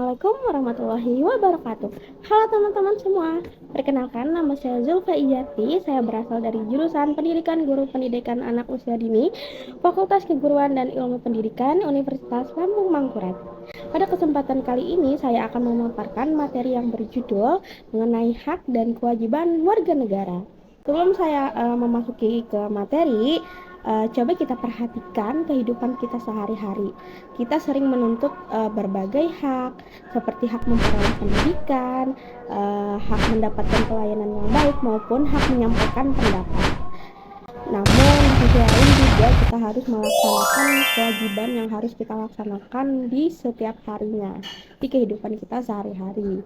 Assalamualaikum warahmatullahi wabarakatuh. Halo teman-teman semua, perkenalkan nama saya Zulfa Ijati. Saya berasal dari jurusan Pendidikan Guru Pendidikan Anak Usia Dini, Fakultas Keguruan dan Ilmu Pendidikan, Universitas Lambung Mangkurat. Pada kesempatan kali ini saya akan memaparkan materi yang berjudul mengenai hak dan kewajiban warga negara. Sebelum saya memasuki ke materi, coba kita perhatikan kehidupan kita sehari-hari. Kita sering menuntut berbagai hak, seperti hak memperoleh pendidikan, hak mendapatkan pelayanan yang baik, maupun hak menyampaikan pendapat. Namun di sisi lain juga kita harus melaksanakan kewajiban yang harus kita laksanakan di setiap harinya, di kehidupan kita sehari-hari.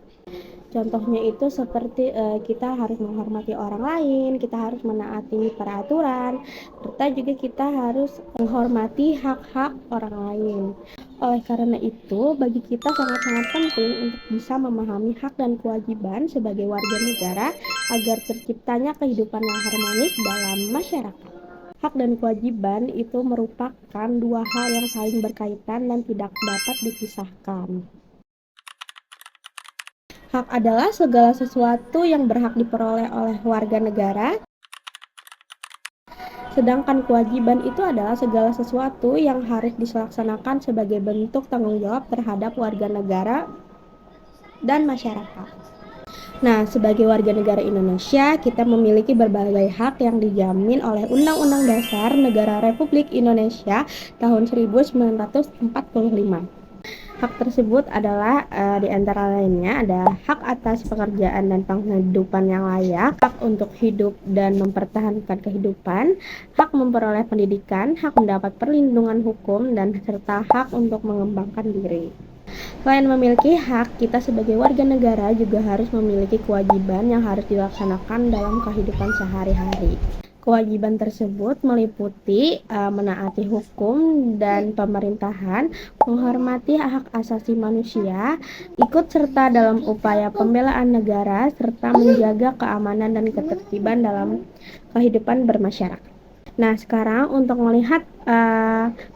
Contohnya itu seperti kita harus menghormati orang lain, kita harus menaati peraturan, serta juga kita harus menghormati hak-hak orang lain. Oleh karena itu, bagi kita sangat-sangat penting untuk bisa memahami hak dan kewajiban sebagai warga negara agar terciptanya kehidupan yang harmonis dalam masyarakat. Hak dan kewajiban itu merupakan dua hal yang saling berkaitan dan tidak dapat dipisahkan. Hak adalah segala sesuatu yang berhak diperoleh oleh warga negara, sedangkan kewajiban itu adalah segala sesuatu yang harus dilaksanakan sebagai bentuk tanggung jawab terhadap warga negara dan masyarakat. Nah, sebagai warga negara Indonesia, kita memiliki berbagai hak yang dijamin oleh Undang-Undang Dasar Negara Republik Indonesia tahun 1945. Hak tersebut adalah di antara lainnya ada hak atas pekerjaan dan penghidupan yang layak, hak untuk hidup dan mempertahankan kehidupan, hak memperoleh pendidikan, hak mendapat perlindungan hukum, dan serta hak untuk mengembangkan diri. Selain memiliki hak, kita sebagai warga negara juga harus memiliki kewajiban yang harus dilaksanakan dalam kehidupan sehari-hari. Kewajiban tersebut meliputi menaati hukum dan pemerintahan, menghormati hak asasi manusia, ikut serta dalam upaya pembelaan negara, serta menjaga keamanan dan ketertiban dalam kehidupan bermasyarakat. Nah, sekarang untuk melihat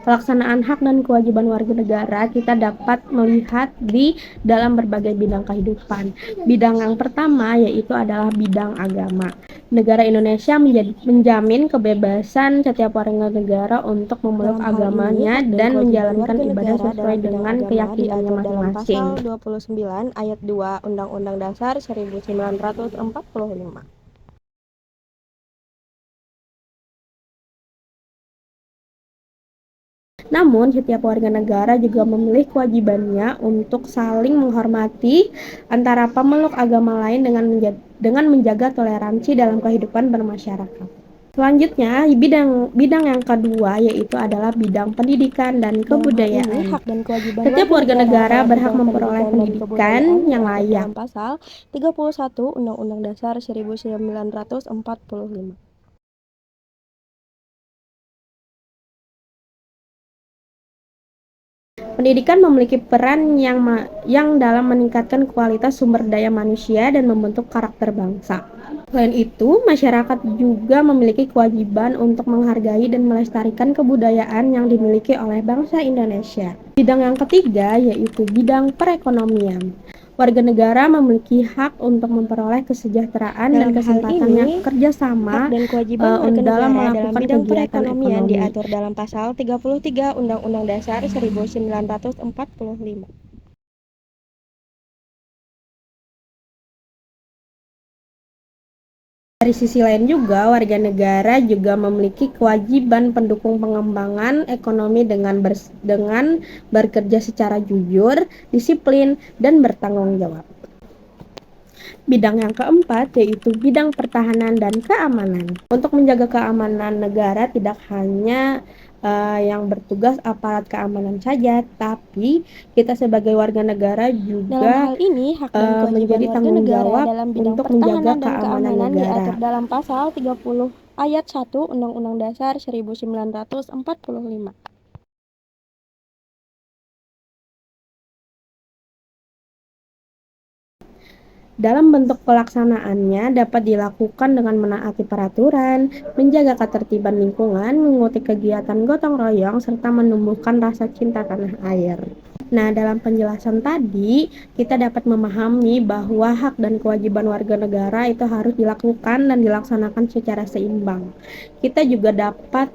pelaksanaan hak dan kewajiban warga negara, kita dapat melihat di dalam berbagai bidang kehidupan. Bidang yang pertama yaitu adalah bidang agama. Negara Indonesia menjamin kebebasan setiap warga negara untuk memeluk agamanya dan menjalankan ibadah sesuai dengan keyakinannya masing-masing. Pasal 29 ayat 2 Undang-Undang Dasar 1945. Namun, setiap warga negara juga memiliki kewajibannya untuk saling menghormati antara pemeluk agama lain dengan menjaga toleransi dalam kehidupan bermasyarakat. Selanjutnya, bidang yang kedua yaitu adalah bidang pendidikan dan kebudayaan. Setiap warga negara berhak memperoleh pendidikan yang layak. Dalam pasal 31 Undang-Undang Dasar 1945. Pendidikan memiliki peran yang dalam meningkatkan kualitas sumber daya manusia dan membentuk karakter bangsa. Selain itu, masyarakat juga memiliki kewajiban untuk menghargai dan melestarikan kebudayaan yang dimiliki oleh bangsa Indonesia. Bidang yang ketiga yaitu bidang perekonomian. Warga negara memiliki hak untuk memperoleh kesejahteraan dan kesempatan yang kerjasama dalam melakukan bidang kegiatan perekonomian ekonomi. diatur dalam pasal 33 Undang-Undang Dasar 1945. Dari sisi lain juga, warga negara juga memiliki kewajiban pendukung pengembangan ekonomi dengan bekerja secara jujur, disiplin, dan bertanggung jawab. Bidang yang keempat yaitu bidang pertahanan dan keamanan. Untuk menjaga keamanan negara tidak hanya yang bertugas aparat keamanan saja, tapi kita sebagai warga negara juga Dalam hal ini, hak dan kewajiban menjadi warga tanggung negara jawab dalam bidang untuk menjaga pertahanan dan keamanan keamanan negara. diatur dalam pasal 30 ayat 1 Undang-Undang Dasar 1945. Dalam bentuk pelaksanaannya dapat dilakukan dengan menaati peraturan, menjaga ketertiban lingkungan, mengikuti kegiatan gotong royong, serta menumbuhkan rasa cinta tanah air. Nah, dalam penjelasan tadi, kita dapat memahami bahwa hak dan kewajiban warga negara itu harus dilakukan dan dilaksanakan secara seimbang. Kita juga dapat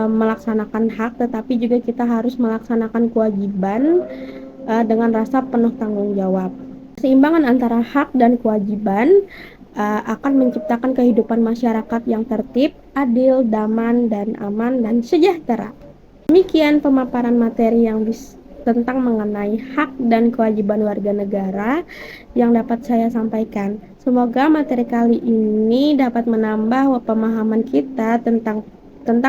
melaksanakan hak, tetapi juga kita harus melaksanakan kewajiban dengan rasa penuh tanggung jawab. Keseimbangan antara hak dan kewajiban akan menciptakan kehidupan masyarakat yang tertib, adil, damai, dan aman, dan sejahtera. Demikian pemaparan materi yang tentang mengenai hak dan kewajiban warga negara yang dapat saya sampaikan. Semoga materi kali ini dapat menambah pemahaman kita tentang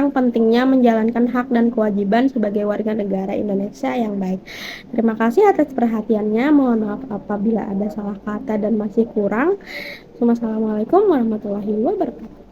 pentingnya menjalankan hak dan kewajiban sebagai warga negara Indonesia yang baik. Terima kasih atas perhatiannya. Mohon maaf apabila ada salah kata dan masih kurang. Wassalamualaikum warahmatullahi wabarakatuh.